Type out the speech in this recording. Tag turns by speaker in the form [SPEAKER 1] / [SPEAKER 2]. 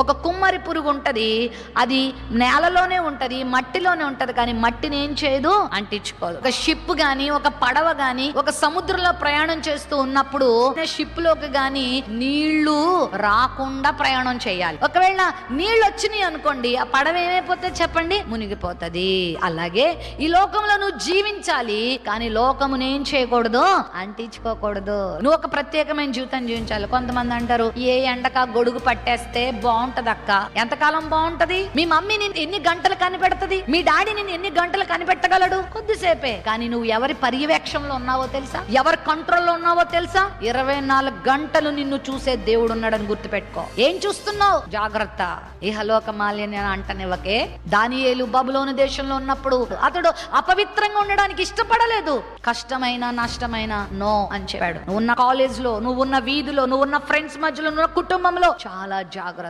[SPEAKER 1] ఒక కుమ్మరి పురుగు ఉంటది, అది నేలలోనే ఉంటది, మట్టిలోనే ఉంటది, కానీ మట్టిని ఏం చేయదు, అంటించుకోదు. ఒక షిప్ గాని, ఒక పడవ గాని ఒక సముద్రంలో ప్రయాణం చేస్తూ ఉన్నప్పుడు షిప్ లోకి గాని నీళ్లు రాకుండా ప్రయాణం చేయాలి. ఒకవేళ నీళ్లు వచ్చినాయి అనుకోండి, ఆ పడవ ఏమైపోతే చెప్పండి, మునిగిపోతది. అలాగే ఈ లోకంలో నువ్వు జీవించాలి, కానీ లోకమును ఏం చేయకూడదు, అంటించుకోకూడదు. నువ్వు ఒక ప్రత్యేకమైన జీవితం జీవించాలి. కొంతమంది అంటారు, ఏ ఎండక గొడుగు పట్టేస్తే బాగుంటది అక్క. ఎంతకాలం బాగుంటది? మీ మమ్మీ నిన్ను ఎన్ని గంటలు కనిపెడుతుంది, మీ డాడీ నిన్ను ఎన్ని గంటలు కనిపెట్టగలడు? కొద్దిసేపే. కానీ నువ్వు ఎవరి పర్యవేక్షణలో ఉన్నావో తెలుసా, ఎవరి కంట్రోల్లో ఉన్నావో తెలుసా? 24 గంటలు నిన్ను చూసే దేవుడు ఉన్నాడని గుర్తుపెట్టుకో. ఏం చూస్తున్నావు? జాగ్రత్త. ఇహలోక మాలిన్యం అంటనివ్వకే. దానియేలు బబులోను దేశంలో ఉన్నప్పుడు అతడు అపవిత్రంగా ఉండడానికి ఇష్టపడలేదు. కష్టమైన నష్టమైన నో అని చెప్పాడు. నువ్వున్న కాలేజ్ లో, నువ్వున్న వీధిలో, నువ్వున్న ఫ్రెండ్స్ మధ్యలో, నువ్వు కుటుంబంలో చాలా జాగ్రత్త.